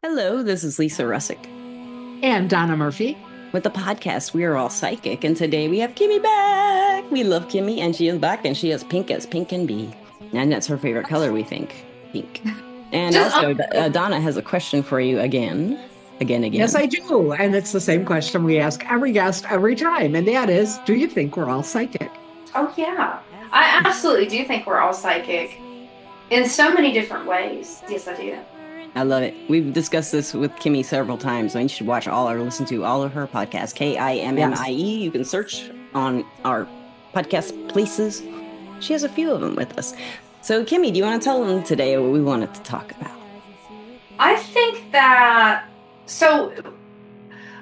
Hello, this is Lisa Rusczyk And Donna Murphy. with the podcast We Are All Psychic, and today we have Kimmie back. We love Kimmie, and she is back, and she is pink as pink can be, and that's her favorite color. We think pink. And Just also, Donna has a question for you again, Yes, again. I do. And it's the same question we ask every guest every time. And that is, do you think we're all psychic? oh yeah. I absolutely do think we're all psychic in so many different ways. Yes, I do. I love it. We've discussed this with Kimmie several times. I mean, you should watch all or listen to all of her podcasts. Kimmie. Yes. You can search on our podcast places. She has a few of them with us. So, Kimmie, do you want to tell them today what we wanted to talk about? I think that so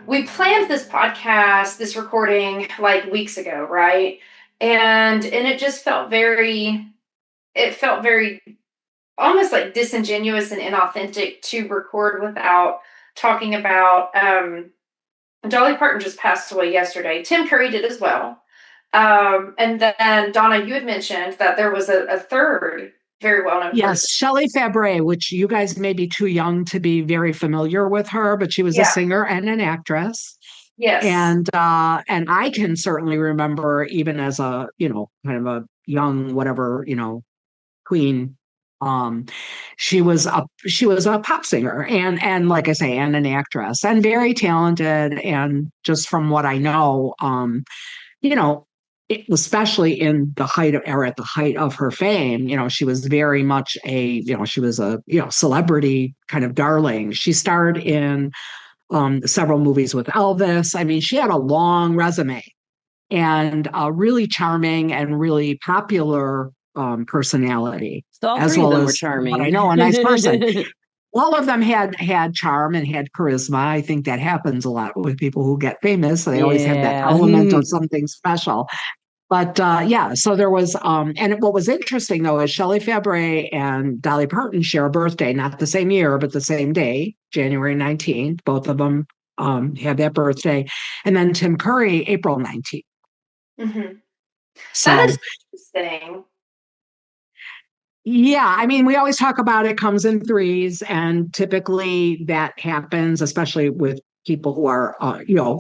we planned this podcast, this recording like weeks ago, right? And it just felt very almost like disingenuous and inauthentic to record without talking about Dolly Parton just passed away yesterday. Tim Curry did as well. And then Donna, you had mentioned that there was a third very well known Yes, person. Shelley Fabre, which you guys may be too young to be very familiar with her, but she was a Yeah. singer and an actress. Yes. And I can certainly remember even as a, kind of a young whatever, queen. Um, she was a pop singer and like I say, and an actress and very talented. And just from what I know, you know, especially in the height of or at the height of her fame, she was very much she was a, celebrity kind of darling. She starred in several movies with Elvis. I mean, she had a long resume and a really charming and really popular personality, So all as three of well them were as what I charming. know, a nice person. All of them had charm and had charisma. I think that happens a lot with people who get famous. They always have that Yeah. element of something special. But yeah, so there was, and what was interesting though is Shelley Fabre and Dolly Parton share a birthday, not the same year, but the same day, January 19th. Both of them had that birthday. And then Tim Curry, April 19th. Hmm. That So is interesting. yeah, I mean, we always talk about it comes in threes, and typically that happens, especially with people who are,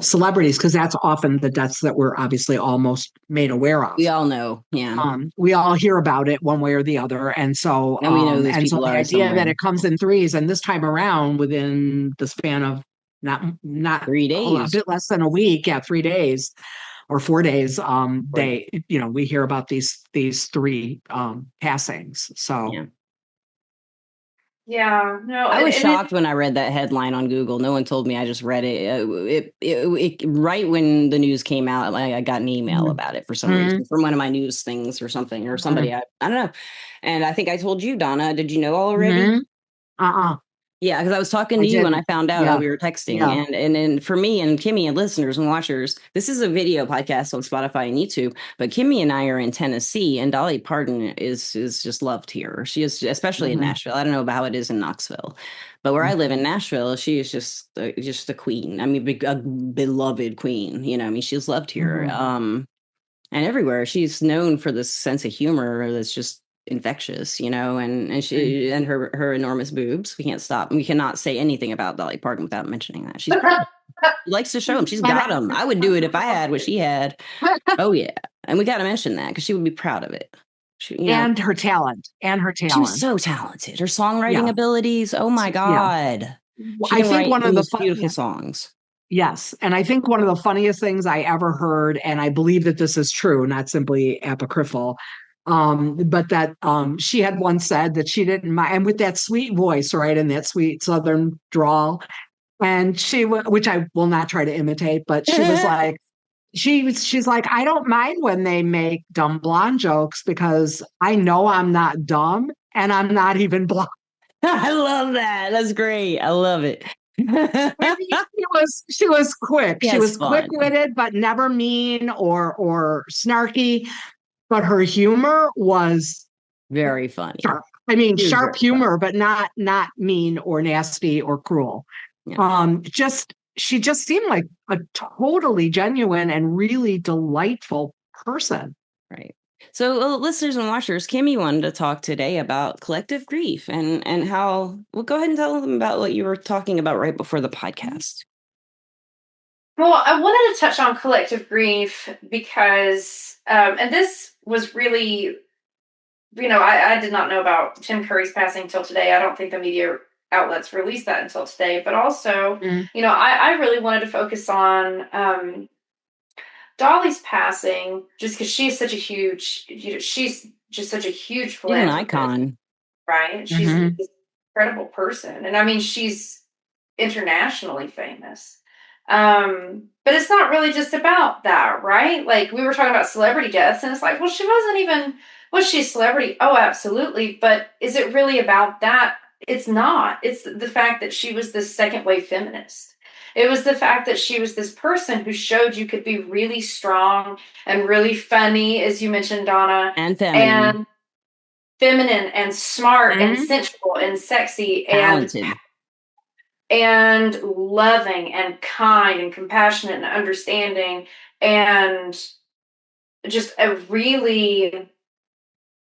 celebrities, because that's often the deaths that we're obviously almost made aware of. We all know. Yeah. We all hear about it one way or the other, and so, And we know those people the are idea that somewhere. it comes in threes, and this time around, within the span of not Three a days. bit less than a week, yeah, 3 days or 4 days, Or, we hear about these three passings. So yeah. Yeah. No, I and, was and it shocked when I read that headline on Google. No one told me. I just read it. Right when the news came out, I got an email mm, about it for some mm, reason from one of my news things or something or somebody. mm, I don't know. And I think I told you, Donna. Did you know already? mm, uh-uh, Yeah, because I was talking I to you when I didn't. found out Yeah, we were texting, yeah. and for me and Kimmie and listeners and watchers, this is a video podcast on Spotify and YouTube. But Kimmie and I are in Tennessee, and Dolly Parton is just loved here. She is, especially in Mhm, Nashville. I don't know about how it is in Knoxville, but where I live in Nashville, she is just a queen. I mean, a beloved queen. I mean, she's loved here. mhm, And everywhere. She's known for this sense of humor that's just infectious, and mhm. she and her enormous boobs. We can't stop. We cannot say anything about Dolly Parton without mentioning that. She's proud. She likes to show them. She's And got them. I would do it if I had what she had. Oh yeah, and we got to mention that because she would be proud of it. She, and her she was talent. so talented. Her songwriting Yeah, abilities. Oh my yeah. God, she I can think write one the of the most beautiful songs. yes, and I think one of the funniest things I ever heard, and I believe that this is true, not simply apocryphal, but that she had once said that she didn't mind, and with that sweet voice, right, and that sweet Southern drawl, and which I will not try to imitate, but she was like, she's like, I don't mind when they make dumb blonde jokes because I know I'm not dumb and I'm not even blonde. I love that. That's great. I love it. I mean, she was quick. She Yes, was quick fun. witted, but never mean or snarky. But her humor was Very funny. sharp. I mean, She was sharp very funny. humor, but not mean or nasty or cruel. Yeah, Just she just seemed like a totally genuine and really delightful person. right. So, listeners and watchers, Kimmie wanted to talk today about collective grief and how. Well, go ahead and tell them about what you were talking about right before the podcast. Well, I wanted to touch on collective grief because, and this was really, I did not know about Tim Curry's passing until today. I don't think the media outlets released that until today. But also, I really wanted to focus on Dolly's passing, just because she's such a huge, she's just such a huge She's an philanthropist, icon. right? She's this incredible person. And I mean, she's internationally famous. But it's not really just about that, right? Like we were talking about celebrity deaths, and it's like, well, was she a celebrity? Oh, absolutely. But is it really about that? It's not. It's the fact that she was this second wave feminist. It was the fact that she was this person who showed you could be really strong and really funny, as you mentioned, Donna, and feminine and smart and sensual and sexy talented and loving and kind and compassionate and understanding and just a really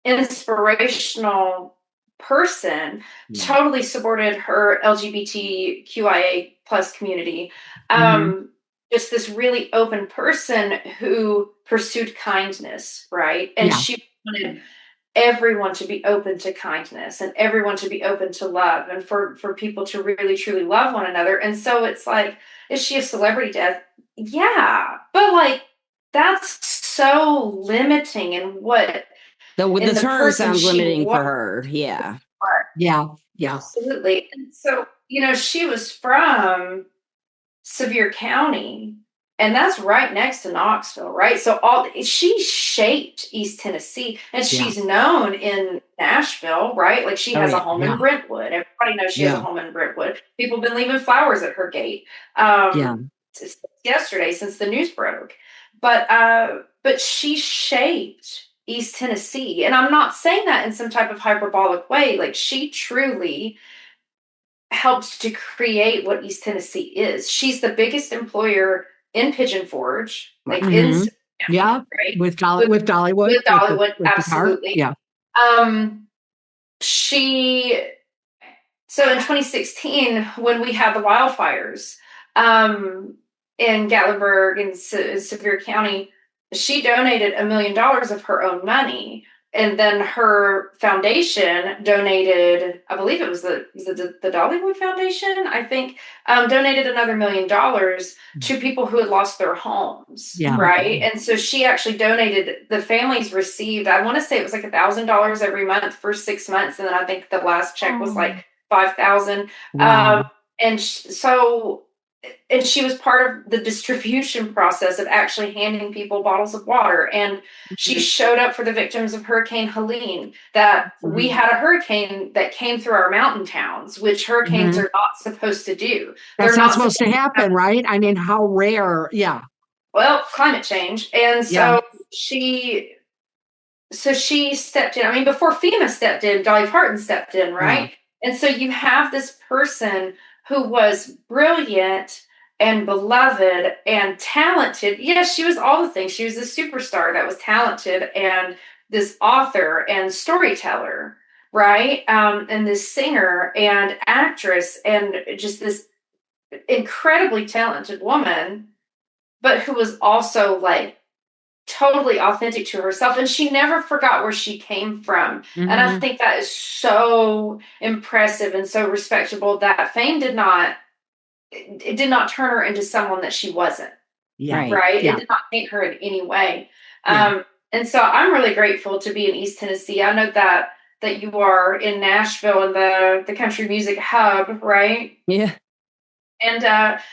inspirational person. Totally supported her LGBTQIA plus community. Just this really open person who pursued kindness, right? And she wanted everyone to be open to kindness and everyone to be open to love and for people to really truly love one another. And so it's like, is she a celebrity death? Yeah, but like that's so limiting in what the term sounds limiting for her. Yeah absolutely. And so she was from Sevier County, and that's right next to Knoxville, right? So she shaped East Tennessee, and she's known in Nashville, right? Like she has a home in Brentwood. Everybody knows she has a home in Brentwood. People have been leaving flowers at her gate. Since yesterday, since the news broke. But she shaped East Tennessee, and I'm not saying that in some type of hyperbolic way. Like she truly helped to create what East Tennessee is. She's the biggest employer in Pigeon Forge, like right? with Dollywood, with Dollywood, with absolutely. So in 2016, when we had the wildfires in Gatlinburg and Sevier County, she donated $1 million of her own money. And then her foundation donated, I believe it was the Dollywood Foundation, I think, donated another $1 million to people who had lost their homes, right? And so she actually donated, the families received, I want to say it was like $1,000 every month for 6 months. And then I think the last check was like $5,000. And she was part of the distribution process of actually handing people bottles of water. And she showed up for the victims of Hurricane Helene, that we had a hurricane that came through our mountain towns, which hurricanes are not supposed to do. They're not supposed to happen, right? I mean, how rare. Well, climate change. And so she stepped in. I mean, before FEMA stepped in, Dolly Parton stepped in, right? And so you have this person who was brilliant and beloved and talented. Yes, she was all the things. She was a superstar that was talented and this author and storyteller, right? And this singer and actress and just this incredibly talented woman, but who was also like totally authentic to herself, and she never forgot where she came from. And I think that is so impressive and so respectable that fame did not turn her into someone that she wasn't. Right. It did not paint her in any way. And so I'm really grateful to be in East Tennessee. I know that you are in Nashville and the country music hub, right? And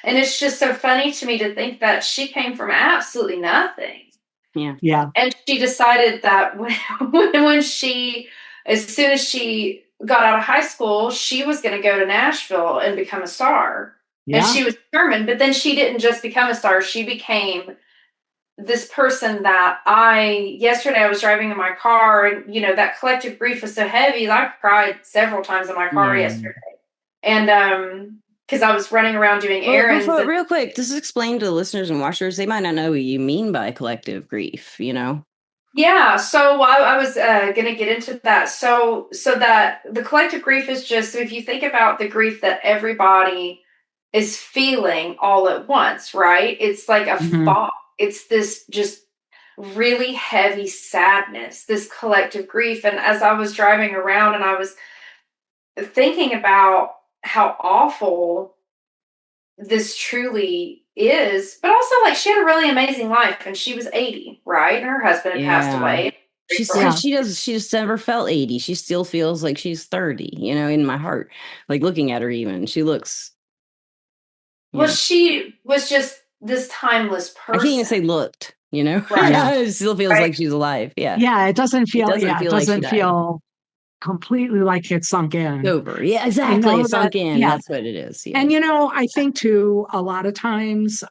it's just so funny to me to think that she came from absolutely nothing. And she decided that when she, as soon as she got out of high school, she was going to go to Nashville and become a star. And she was determined, but then she didn't just become a star. She became this person that yesterday I was driving in my car, and, that collective grief was so heavy. I cried several times in my car yesterday. And, because I was running around doing errands. Real quick, just explain to the listeners and watchers, they might not know what you mean by collective grief, Yeah, so I was going to get into that. So that the collective grief is just, so if you think about the grief that everybody is feeling all at once, right? It's like a Mhm. fog. It's this just really heavy sadness, this collective grief. And as I was driving around and I was thinking about how awful this truly is, but also like she had a really amazing life and she was 80, right? And her husband had passed Yeah. away. She she just never felt 80. She still feels like she's 30, you know, in my heart. Like looking at her even. She looks, Well, yeah. she was just this timeless I can't even say person. looked, you know. Right. Yeah. It still feels Right. like she's alive. Yeah. Yeah, it doesn't It feel, doesn't yeah, it feel like she doesn't died. feel completely like it sunk It's in. over. Yeah, I exactly. know It that, sunk in. yeah. That's what it is. Yeah. And I think too, a lot of times,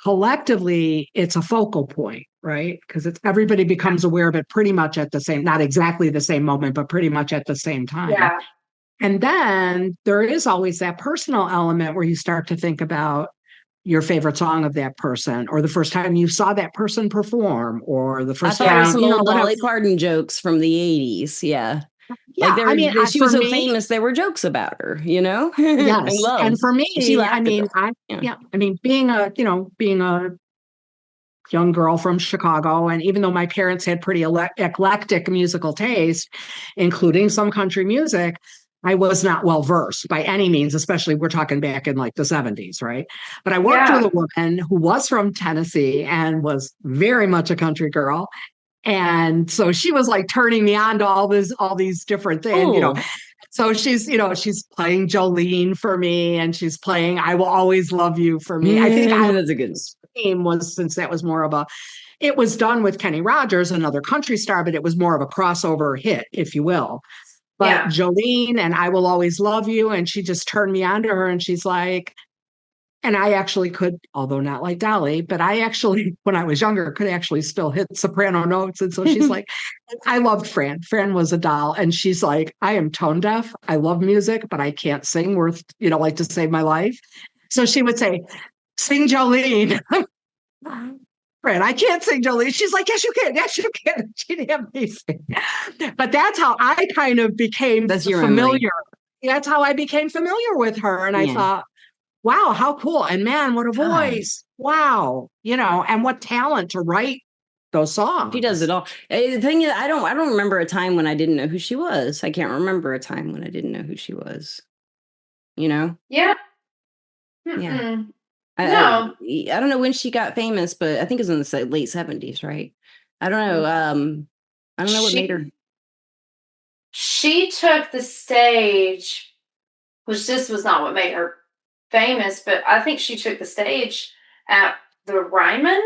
collectively, it's a focal point, right? Because it's everybody becomes aware of it pretty much at the same, not exactly the same moment, but pretty much at the same time. Yeah. And then there is always that personal element where you start to think about your favorite song of that person, or the first time you saw that person perform, or the I first thought of time, some old whatever. Dolly Parton jokes from the 80s. Yeah. Like Yeah, I mean, she for was so me, famous, there were jokes about her, you know, and yes. love. And for And she me, I laughed at mean, them. Yeah. yeah, I mean, being a young girl from Chicago, and even though my parents had pretty eclectic musical taste, including some country music, I was not well versed by any means, especially we're talking back in like the 70s, right? But I worked with Yeah. a woman who was from Tennessee and was very much a country girl. And so she was like turning me on to all these different things. Cool. So she's playing Jolene for me, and she's playing I Will Always Love You for me. I think I That's a good. was, since that was more of a, it was done with Kenny Rogers, another country star, but it was more of a crossover hit, if you will. But Yeah. Jolene and I Will Always Love You, and she just turned me on to her, and she's like, and I actually could, although not like Dolly, but I actually, when I was younger, could actually still hit soprano notes. And so she's like, I loved Fran. Fran was a doll. And she's like, I am tone deaf. I love music, but I can't sing worth, like to save my life. So she would say, sing Jolene. Fran, I can't sing Jolene. She's like, yes, you can. Yes, you can. She'd have me sing. But that's how I kind of became That's your memory. familiar. That's how I became familiar with her. And I Yeah. thought, wow, how cool. And man, what a God. voice. Wow. And what talent to write those She does songs. it all. The thing is, I don't remember a time when I didn't know who she was. I can't remember a time when I didn't know who she was. You know? Yeah. Yeah. Mm-mm. I, No. I don't know when she got famous, but I think it was in the late 70s, right? I don't know. I don't know what made her. She took the stage, which this was not what made her famous, but I think she took the stage at the Ryman.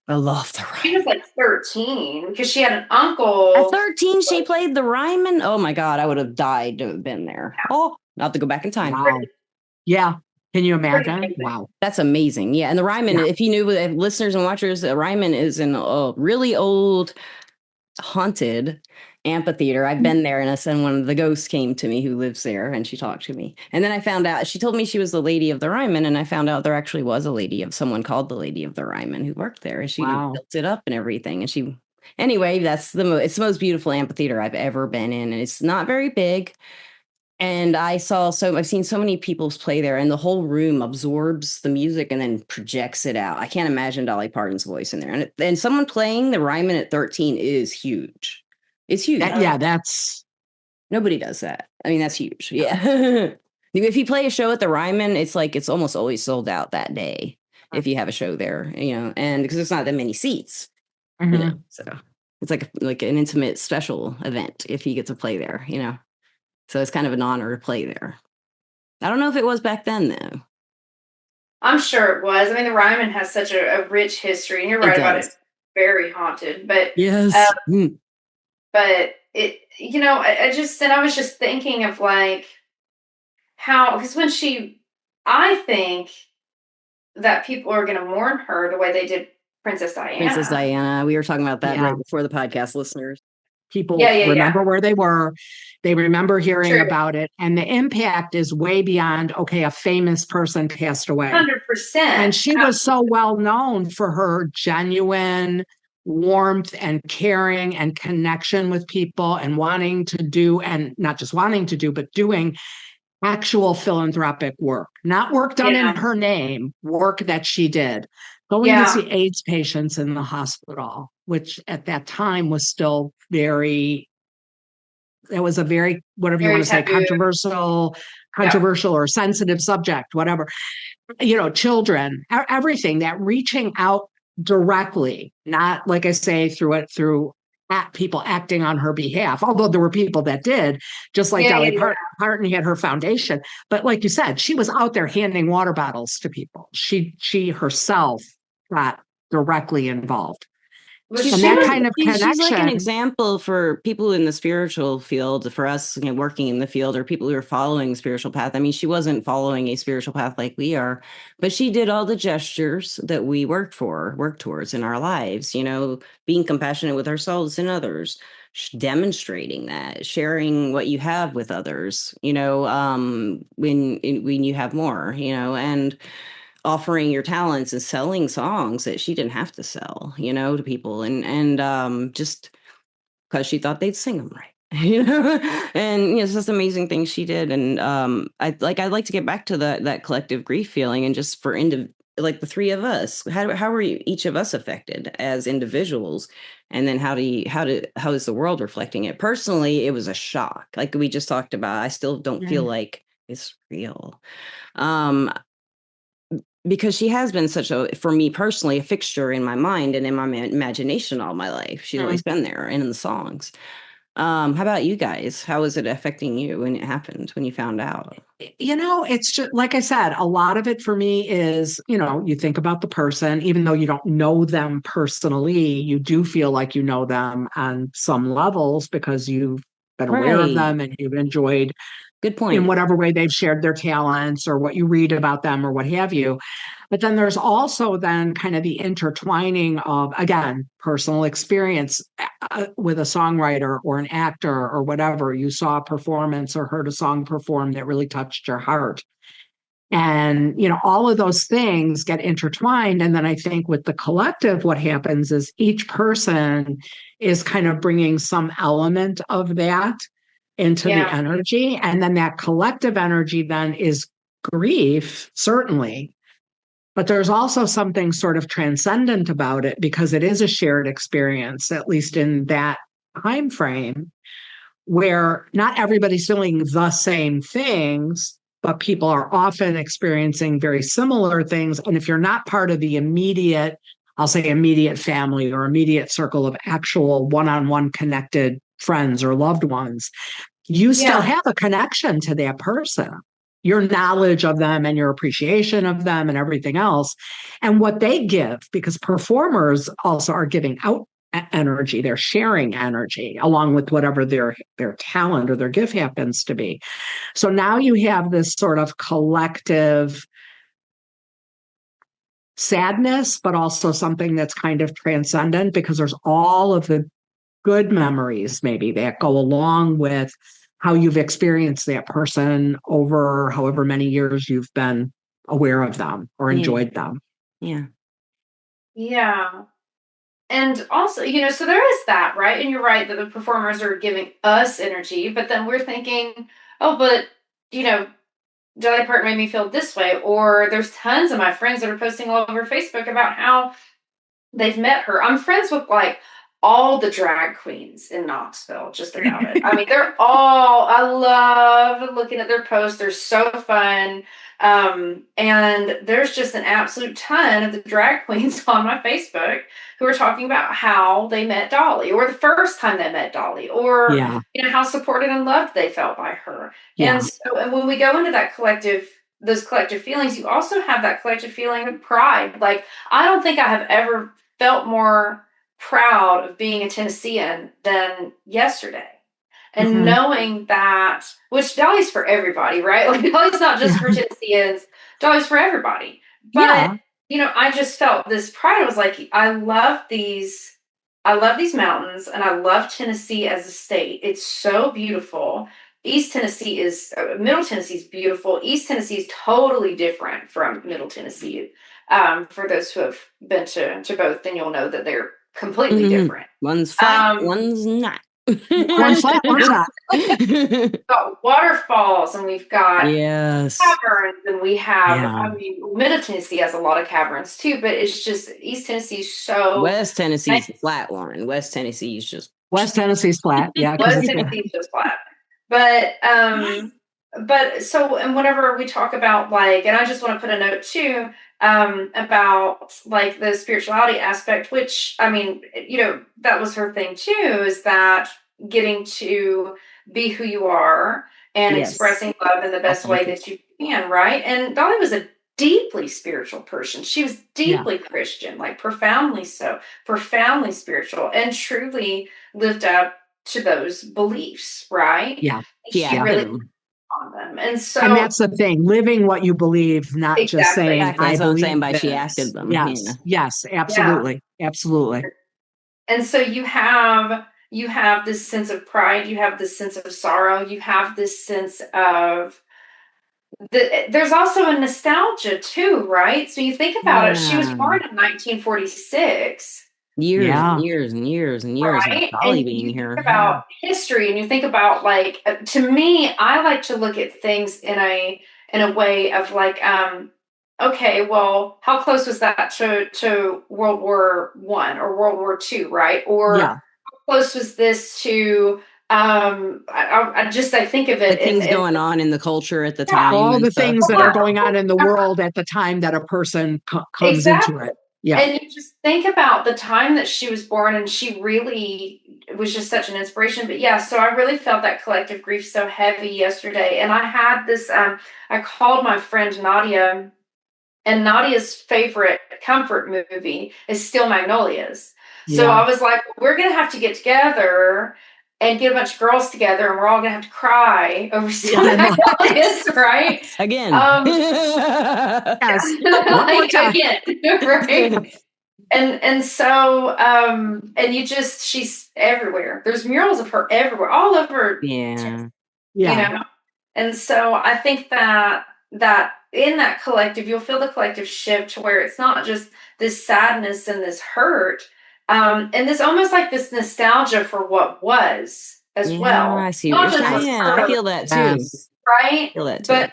I love the She was Ryman. like 13 because she had an uncle. At 13, she played the Ryman. Oh my God, I would have died to have been there. Oh, not to go back in time. Wow. Yeah. Can you imagine? Wow. That's amazing. Yeah. And the Ryman, Yeah. if you knew, if listeners and watchers, the Ryman is in a really old, haunted amphitheater. I've been there, and one of the ghosts came to me who lives there, and she talked to me. And then I found out, she told me she was the lady of the Ryman, and I found out there actually was a lady of someone called the Lady of the Ryman who worked there, and she built it up and everything. And she, anyway, it's the most beautiful amphitheater I've ever been in, and it's not very big. And I've seen so many people play there, and the whole room absorbs the music and then projects it out. I can't imagine Dolly Parton's voice in there. And someone playing the Ryman at 13 is huge. It's huge. That's Nobody does that. I mean, that's huge. Yeah. If you play a show at the Ryman, it's almost always sold out that day if you have a show there, and because it's not that many seats, so it's like an intimate special event if you get to play there, So it's kind of an honor to play there. I don't know if it was back then, though. I'm sure it was. I mean, the Ryman has such a rich history, and you're right about it. Very haunted, but yes. But it, I was just thinking of like how, because I think that people are going to mourn her the way they did Princess Diana. Princess Diana. We were talking about that right before the podcast, listeners. People Yeah. remember where they were. They remember hearing True. about it. And the impact is way beyond, okay, a famous person passed away. 100%. And she was so well known for her genuine warmth and caring and connection with people and wanting to do, and not just wanting to do, but doing actual philanthropic work, not work done in her name, work that she did. Going to see AIDS patients in the hospital, which at that time was still very, it was a very, whatever you want to say, controversial or sensitive subject, whatever. Children, everything, that reaching out directly, not like I say, through people acting on her behalf, although there were people that did, just like Dolly Parton had her foundation. But like you said, she was out there handing water bottles to people. She herself got directly involved. She's like an example for people in the spiritual field, for us, working in the field, or people who are following the spiritual path. I mean, she wasn't following a spiritual path like we are, but she did all the gestures that we work towards in our lives, being compassionate with ourselves and others, demonstrating that, sharing what you have with others, when you have more, and offering your talents and selling songs that she didn't have to sell, to people, and just because she thought they'd sing them right, and it's just amazing things she did. And I'd like to get back to that collective grief feeling, and just for like the three of us, how were each of us affected as individuals, and then how is the world reflecting it? Personally, it was a shock, like we just talked about. I still don't feel like it's real. Because she has been for me personally, a fixture in my mind and in my imagination all my life. She's always been there and in the songs. How about you guys? How is it affecting you when it happened, when you found out? It's just, like I said, a lot of it for me is, you think about the person, even though you don't know them personally, you do feel like you know them on some levels because you've been aware of them and you've enjoyed, good point, in whatever way they've shared their talents or what you read about them or what have you. But then there's also then kind of the intertwining of, again, personal experience with a songwriter or an actor or whatever. You saw a performance or heard a song performed that really touched your heart. And, all of those things get intertwined. And then I think with the collective, what happens is each person is kind of bringing some element of that into the energy. And then that collective energy then is grief, certainly. But there's also something sort of transcendent about it because it is a shared experience, at least in that time frame, where not everybody's feeling the same things, but people are often experiencing very similar things. And if you're not part of the immediate family or immediate circle of actual one-on-one connected friends or loved ones, you still have a connection to that person, your knowledge of them and your appreciation of them and everything else, and what they give, because performers also are giving out energy. They're sharing energy along with whatever their talent or their gift happens to be. So now you have this sort of collective sadness, but also something that's kind of transcendent because there's all of the good memories maybe that go along with how you've experienced that person over however many years you've been aware of them or enjoyed them. Yeah. Yeah. And also, so there is that, right? And you're right that the performers are giving us energy, but then we're thinking, oh, but, Dolly Parton made me feel this way. Or there's tons of my friends that are posting all over Facebook about how they've met her. I'm friends with all the drag queens in Knoxville, just about it. I mean, I love looking at their posts. They're so fun. And there's just an absolute ton of the drag queens on my Facebook who are talking about how they met Dolly, or the first time they met Dolly, or how supported and loved they felt by her. And when we go into those collective feelings, you also have that collective feeling of pride. Like, I don't think I have ever felt more proud of being a Tennessean than yesterday. And knowing that, which Dolly's for everybody, right? Like, Dolly's not just for Tennesseans, Dolly's for everybody. But, I just felt this pride. I was like, I love these I love these mountains, and I love Tennessee as a state. It's so beautiful. Middle Tennessee is beautiful. East Tennessee is totally different from Middle Tennessee. For those who have been to both, then you'll know that they're completely different. One's flat, one's not. One's flat, one's not. We've got waterfalls, and we've got Yes. caverns, and we have, Yeah. I mean, Middle Tennessee has a lot of caverns too, but it's just East Tennessee's so West Tennessee's the flat one. West Tennessee's just West Tennessee's flat. Yeah. West Tennessee's just flat. But so, and whenever we talk about like, and I just want to put a note too, about like the spirituality aspect, which, I mean, you know, that was her thing too, is that getting to be who you are and Yes. expressing love in the best way that you can, right? And Dolly was a deeply spiritual person. She was deeply Christian, like profoundly so, profoundly spiritual, and truly lived up to those beliefs, right? Yeah. She Yeah. really on them. And so, And that's the thing, living what you believe, not just Exactly. saying, Exactly. I That's what I'm believe saying by she this. acted them. Yes. Yeah. Yes. Absolutely. Absolutely. and so you have this sense of pride, you have this sense of sorrow, you have this sense of there's also a nostalgia too, right? So you think about it, she was born in 1946. Years Yeah. and years and years and years Right? of Dolly And being you here. think about history, and you think about like, to me, I like to look at things in a way of like, okay, well, how close was that to World War I or World War II, right? Or Yeah. how close was this to I think of The it things going on in the culture at the time. All and the stuff. things that are going on in the world at the time that a person comes Exactly. into it. Yeah. And you just think about the time that she was born, and she really was just such an inspiration. But yeah, so I really felt that collective grief so heavy yesterday. And I had this, I called my friend Nadia, and Nadia's favorite comfort movie is still Magnolias. So Yeah. I was like, we're going to have to get together and get a bunch of girls together, and we're all going to have to cry over still Magnolias, right? Again. Yes. Like, again, right? And so and she's everywhere. There's murals of her everywhere, all over. Yeah. You know. And so I think that in that collective, you'll feel the collective shift to where it's not just this sadness and this hurt, and this almost like this nostalgia for what was as well. I see what you're saying. Yeah, I feel that too. Yes. Right? I feel that too. But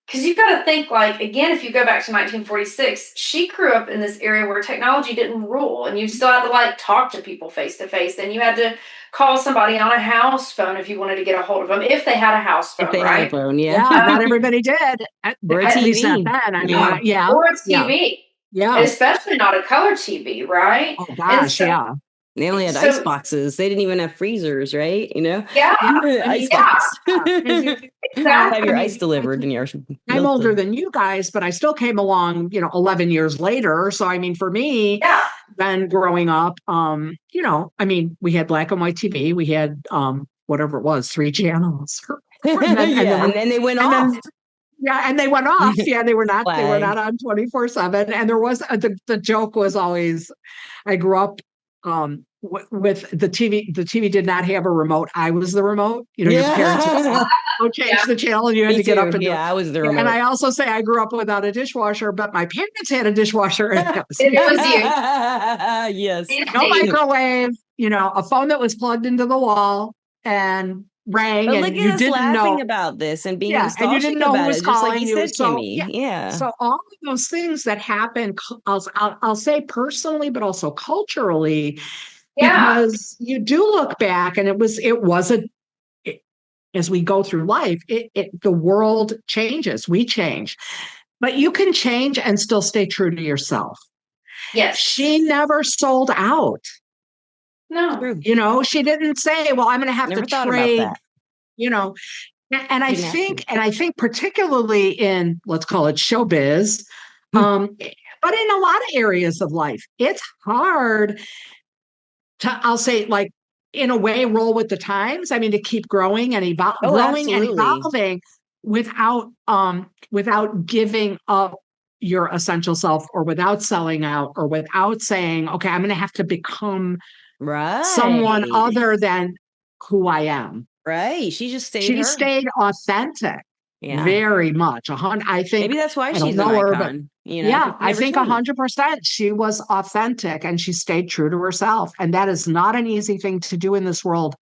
because you've got to think, like, again, if you go back to 1946, she grew up in this area where technology didn't rule, and you still had to like talk to people face to face, and you had to call somebody on a house phone if you wanted to get a hold of them, if they had a house phone, If they right? had a phone, yeah. Not everybody did. Or a At least TV. not then. I mean, Yeah. Or a TV. Yeah. And especially not a color TV, right? Oh gosh, yeah. They only had ice boxes. They didn't even have freezers, right? You know? Yeah. Ice box. Exactly. Have your ice delivered in your. I'm older than you guys, but I still came along, 11 years later. So, I mean, for me, then growing up, I mean, we had black and white TV. We had whatever it was, 3 channels. And then they went off. And they went off. Yeah, they were not Flag. on 24/7. And there was the joke was always, I grew up with the TV. The TV did not have a remote. I was the remote. Your parents would change the channel, and you had to get up and do it. I was the remote. And I also say I grew up without a dishwasher, but my parents had a dishwasher. And It was you. Yes. No microwave. A phone that was plugged into the wall and rang, but and look at you us didn't laughing know about this and being and you didn't know about who was it, just calling like you you. said, Kimmie. Yeah. So all of those things that happen, I'll say personally, but also culturally, because you do look back, and it was as we go through life, the world changes, we change, but you can change and still stay true to yourself. Yes. She never sold out. No. She didn't say, well, I'm going to have to trade, and I think particularly in, let's call it showbiz, but in a lot of areas of life, it's hard to, I'll say, like, in a way, roll with the times. I mean, to keep growing and evolving absolutely. and evolving without giving up your essential self, or without selling out, or without saying, okay, I'm going to have to become someone Right. other than who I am. Right. She just stayed She her. stayed authentic. Yeah. Very much. I think Maybe that's why I don't she's an know her, but icon, you know, 'cause yeah, she I never think changed. 100% she was authentic and she stayed true to herself. And that is not an easy thing to do in this world.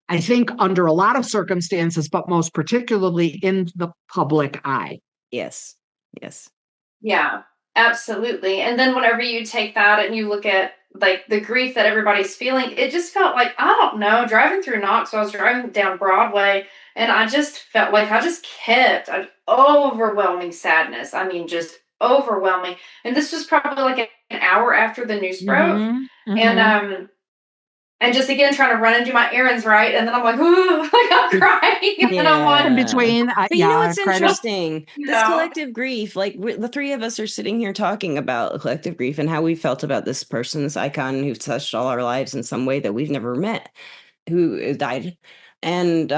I think under a lot of circumstances, but most particularly in the public eye. Yes. Yes. Yeah, absolutely. And then whenever you take that and you look at like the grief that everybody's feeling, it just felt like, I don't know, driving through Knoxville, I was driving down Broadway, and I just felt like I just kept an overwhelming sadness. I mean, just overwhelming. And this was probably like an hour after the news broke. Mm-hmm, And mm-hmm. and just again trying to run and do my errands right, and then I'm like, ooh, like I'm crying, and I'm like, In between, but you know what's kind of, interesting? you This know, collective grief, like the three of us are sitting here talking about collective grief and how we felt about this person, this icon who touched all our lives in some way that we've never met, who died, and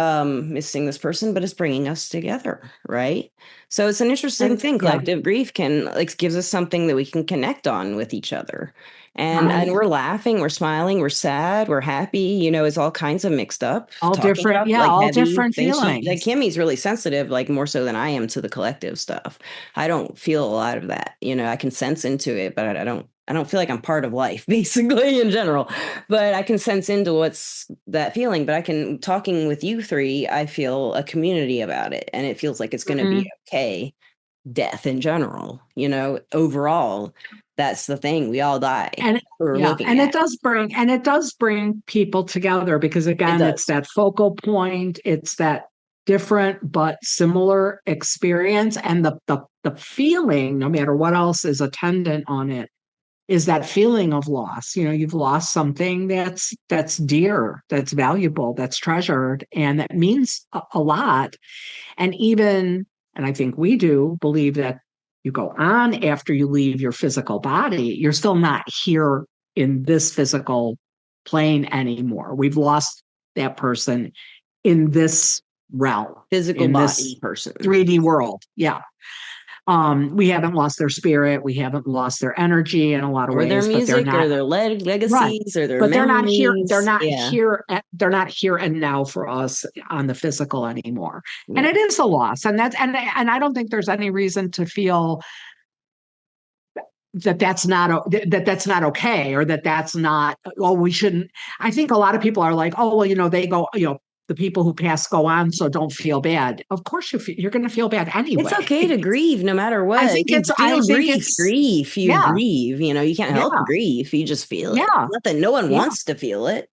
missing this person, but it's bringing us together, right? So it's an interesting thing. Collective grief can like gives us something that we can connect on with each other. And we're laughing, we're smiling, we're sad, we're happy, you know, it's all kinds of mixed up. all Talking different, about, yeah, like, all heavy different things. feelings. Like Kimmie's really sensitive, like more so than I am to the collective stuff. I don't feel a lot of that. You know, I can sense into it, but I don't feel like I'm part of life, basically, in general. But I can sense into what's that feeling. But talking with you three, I feel a community about it. And it feels like it's going to be okay. Death in general, you know, overall, that's the thing. We all die. And it does bring people together, because again, it's that focal point, it's that different but similar experience, and the feeling, no matter what else is attendant on it, is that feeling of loss. You know, you've lost something that's dear, that's valuable, that's treasured, and that means a lot. And I think we do believe that you go on after you leave your physical body, you're still not here in this physical plane anymore. We've lost that person in this realm, physical in body this person, 3D world. Yeah. We haven't lost their spirit. We haven't lost their energy in a lot of ways, their music, but they're not, or their legacies, right, or their but they're not here. memories. They're not here. They're not here and now for us on the physical anymore. Yeah. And it is a loss. And I don't think there's any reason to feel that's not okay, or that's not, oh, we shouldn't. I think a lot of people are like, oh, well, you know, they go, you know, the people who pass go on, so don't feel bad. Of course you're going to feel bad anyway. It's okay to grieve no matter what. I think you grieve, you yeah. grieve, you know, you can't help grief, you just feel it. Yeah. Not that no one wants to feel it.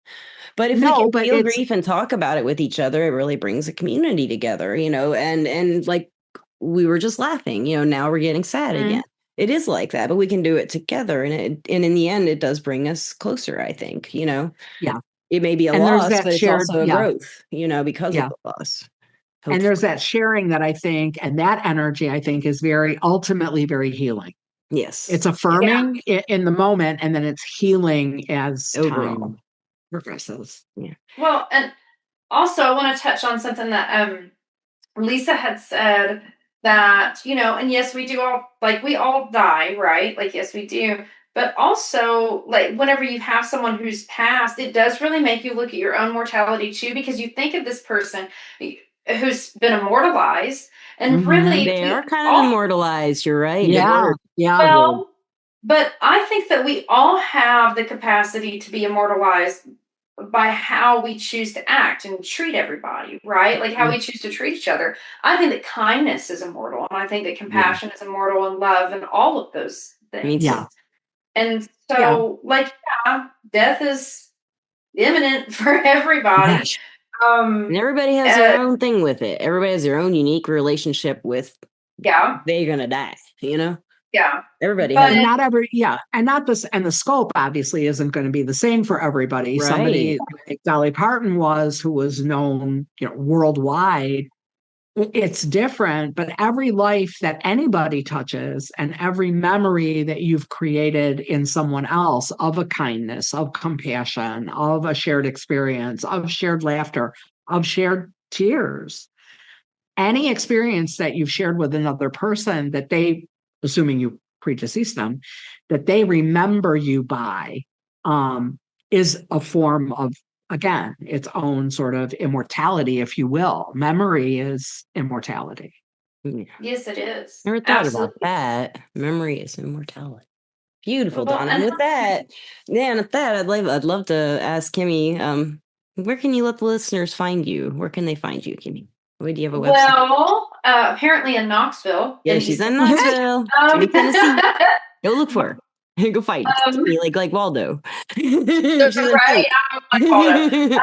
But if we can feel grief and talk about it with each other, it really brings a community together, you know, and like we were just laughing, you know, now we're getting sad again. It is like that, but we can do it together. And in the end, it does bring us closer, I think, you know. Yeah. It may be a loss, but it's also a growth, you know, because of the loss. Hopefully. And there's that sharing that I think, and that energy I think is ultimately very healing. Yes. It's affirming in the moment, and then it's healing as time progresses. Yeah. Well, and also I want to touch on something that Lisa had said, that, you know, and yes, we do we all die, right? Like, yes, we do. But also, like, whenever you have someone who's passed, it does really make you look at your own mortality too, because you think of this person who's been immortalized, and really they are kind of immortalized. You're right. Yeah. Well, but I think that we all have the capacity to be immortalized by how we choose to act and treat everybody, right? Like how we choose to treat each other. I think that kindness is immortal, and I think that compassion is immortal, and love, and all of those things. Yeah. And so, death is imminent for everybody. And everybody has their own thing with it. Everybody has their own unique relationship with they're gonna die, you know? Yeah. Everybody has, and the scope obviously isn't going to be the same for everybody. Right. Somebody like Dolly Parton who was known, you know, worldwide. It's different, but every life that anybody touches, and every memory that you've created in someone else of a kindness, of compassion, of a shared experience, of shared laughter, of shared tears, any experience that you've shared with another person that they assuming you predeceased them, that they remember you by, is a form of, again, its own sort of immortality, if you will. Memory is immortality. Yeah. Yes, it is. Never thought about that. Memory is immortality. Beautiful, Well, Donna. And with that, I'd love to ask Kimmie, where can you let the listeners find you? Where can they find you, Kimmie? Do you have a website? Well, apparently in Knoxville. Yeah, she's in Knoxville, Tennessee. Go look for her. Go fight. Like Waldo. She's right. I'm like Waldo.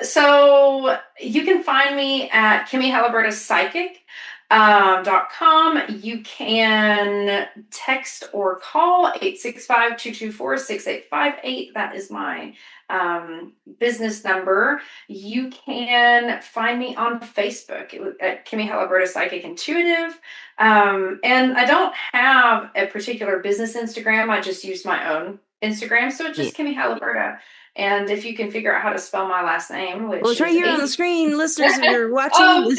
So you can find me at Kimmie Haliburda Psychic. .com. You can text or call 865-224-6858. That is my business number. You can find me on Facebook at Kimmie Haliburda Psychic Intuitive. And I don't have a particular business Instagram. I just use my own Instagram. So it's just Kimmie Haliburda. And if you can figure out how to spell my last name, which it's right here on the screen, listeners, if you're watching.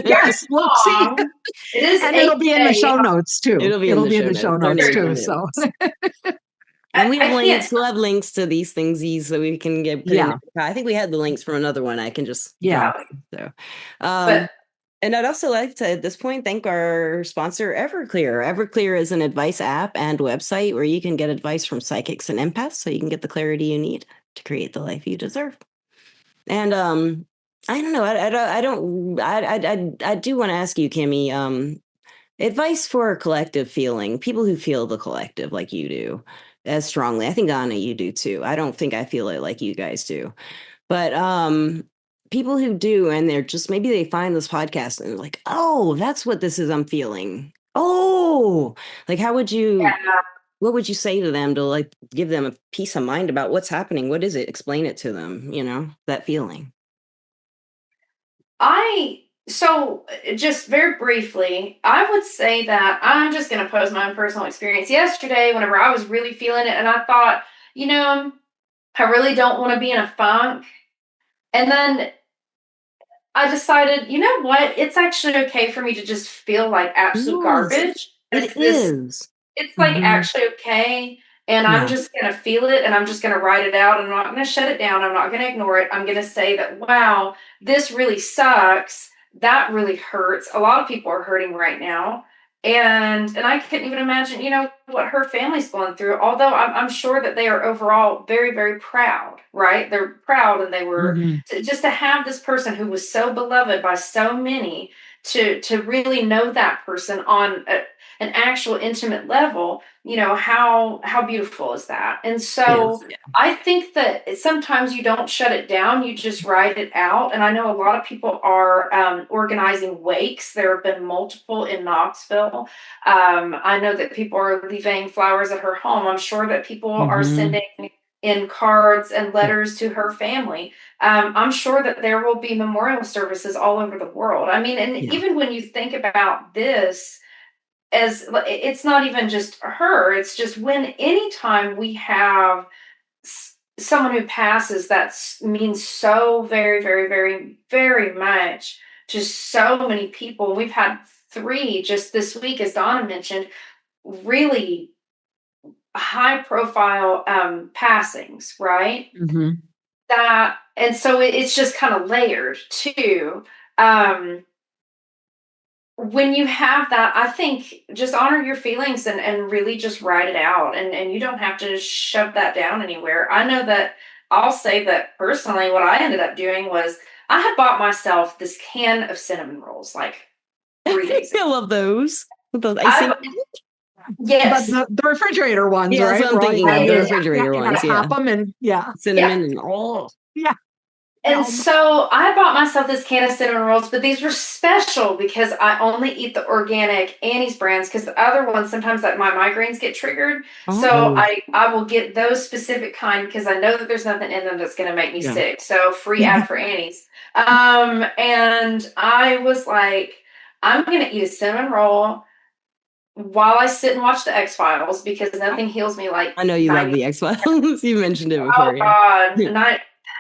Yes, we'll see. It is, and it'll be in the show notes too. It'll be in the show notes too. So, and we have links. We'll have links to these things so we can get. I think we had the links from another one. I can just So, and I'd also like to, at this point, thank our sponsor, Everclear. Everclear is an advice app and website where you can get advice from psychics and empaths so you can get the clarity you need to create the life you deserve. And I don't know. I do want to ask you, Kimmie, advice for a collective feeling, people who feel the collective like you do as strongly. I think, Donna, you do too. I don't think I feel it like you guys do. But people who do, and they're just, maybe they find this podcast and they're like, oh, that's what this is I'm feeling. Oh, like, how would you, what would you say to them to like give them a peace of mind about what's happening? What is it? Explain it to them, that feeling. So just very briefly, I would say that I'm just going to pose my own personal experience yesterday whenever I was really feeling it. And I thought, I really don't want to be in a funk. And then I decided, you know what? It's actually okay for me to just feel like absolute garbage. It is. It's like actually okay. And I'm just going to feel it and I'm just going to write it out. I'm not going to shut it down. I'm not going to ignore it. I'm going to say that, wow, this really sucks. That really hurts. A lot of people are hurting right now. And I couldn't even imagine, what her family's going through. Although I'm sure that they are overall very, very proud, right? They're proud, and they were just to have this person who was so beloved by so many to really know that person on an actual intimate level. How beautiful is that? And so I think that sometimes you don't shut it down, you just write it out. And I know a lot of people are organizing wakes. There have been multiple in Knoxville. I know that people are leaving flowers at her home. I'm sure that people are sending in cards and letters to her family. I'm sure that there will be memorial services all over the world. I mean, and even when you think about this, as it's not even just her, it's just anytime we have someone who passes, that means so very, very, very, very much to so many people. We've had 3 just this week, as Donna mentioned, really high profile passings, right? And so it's just kind of layered too. When you have that, I think just honor your feelings and really just write it out. And you don't have to shove that down anywhere. I know that I'll say that personally, what I ended up doing was I had bought myself this can of cinnamon rolls like 3 days ago. I love those. With those icing. Yes. But the refrigerator ones, right? That's what I'm thinking of. The refrigerator ones, Pop them and cinnamon and And so I bought myself this can of cinnamon rolls, but these were special because I only eat the organic Annie's brands, because the other ones, sometimes my migraines get triggered. So I will get those specific kind because I know that there's nothing in them that's going to make me sick. So free ad for Annie's. And I was like, I'm going to eat a cinnamon roll while I sit and watch the X-Files, because nothing heals me like. I know you love the X-Files. You mentioned it before. Oh, God.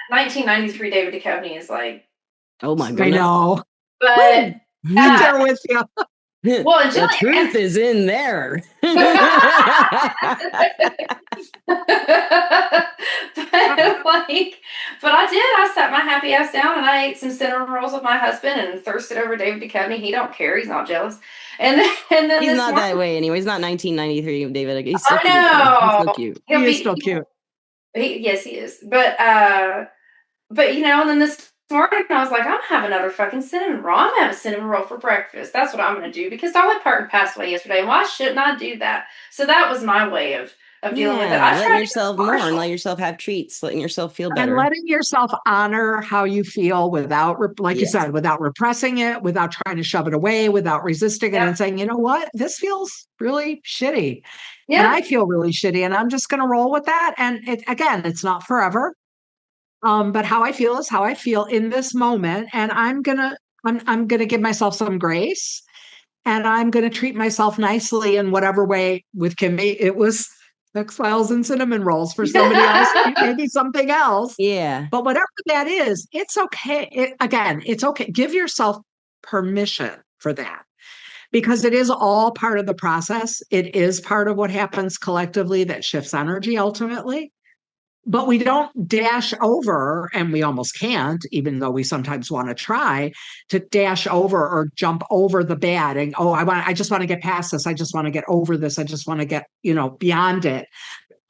1993 David Duchovny is like, oh my goodness. I know. But I'm there with you. Well, and the Jelly, truth is in there. but I sat my happy ass down and I ate some cinnamon rolls with my husband and thirsted over David Duchovny. He don't care. He's not jealous. And then He's this not morning, that way anyway. He's not 1993 David. He's so I cute. Though. He's so know cute. He is still cute. Yes, he is. But and then this morning I was like, I'm gonna have another fucking cinnamon roll. I'm gonna have a cinnamon roll for breakfast. That's what I'm gonna do because Dolly Parton passed away yesterday. And why shouldn't I do that? So that was my way of dealing with it. Letting yourself mourn, letting yourself have treats, letting yourself feel better. And letting yourself honor how you feel without, like you said, without repressing it, without trying to shove it away, without resisting it and saying, you know what, this feels really shitty. Yeah. And I feel really shitty and I'm just going to roll with that. And it's not forever. But how I feel is how I feel in this moment. And I'm going to give myself some grace and I'm going to treat myself nicely in whatever way. With Kimmie, it was X-Files and cinnamon rolls. For somebody else, maybe something else. Yeah. But whatever that is, it's okay. It's okay. Give yourself permission for that because it is all part of the process. It is part of what happens collectively that shifts energy ultimately. But we don't dash over, and we almost can't, even though we sometimes want to try to dash over or jump over the bad and, I just want to get past this. I just want to get over this. I just want to get, beyond it.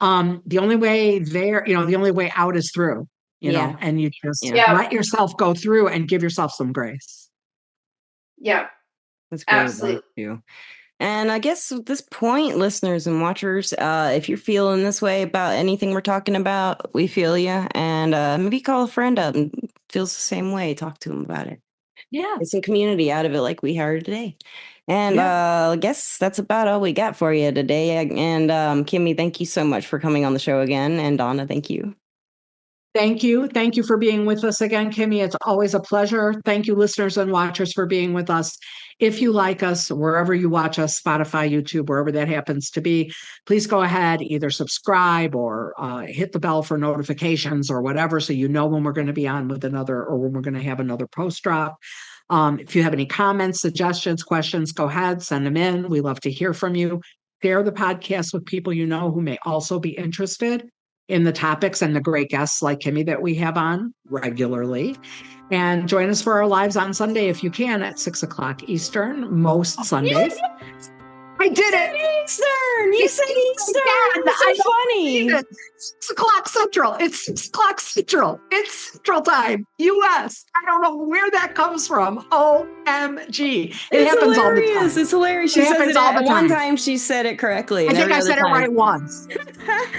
The only way the only way out is through, know, and you just let yourself go through and give yourself some grace. Yeah. That's great. Absolutely. Too. And I guess at this point, listeners and watchers, if you're feeling this way about anything we're talking about, we feel you. And maybe call a friend up and feels the same way. Talk to them about it. Yeah. Get some community out of it like we are today. And I guess that's about all we got for you today. And Kimmie, thank you so much for coming on the show again. And Donna, thank you. Thank you. Thank you for being with us again, Kimmie. It's always a pleasure. Thank you, listeners and watchers, for being with us. If you like us, wherever you watch us, Spotify, YouTube, wherever that happens to be, please go ahead, either subscribe or hit the bell for notifications or whatever, so you know when we're going to be on with another or when we're going to have another post drop. If you have any comments, suggestions, questions, go ahead, send them in. We love to hear from you. Share the podcast with people you know who may also be interested in the topics and the great guests like Kimmie that we have on regularly. And join us for our lives on Sunday if you can at 6:00 Eastern, most Sundays. I did it. Eastern. You said Eastern. That's so funny. 6:00 Central. It's 6:00 Central. It's Central Time. US. I don't know where that comes from. OMG. It happens all the time. It's hilarious. She says it all the time. One time she said it correctly. I think I said it right once.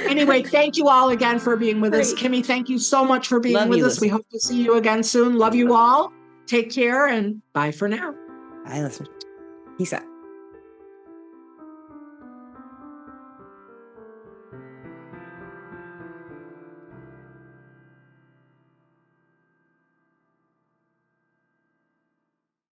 Anyway, thank you all again for being with us. Kimmie, thank you so much for being with us. We hope to see you again soon. Love you all. Take care and bye for now. Bye, listeners. Peace out.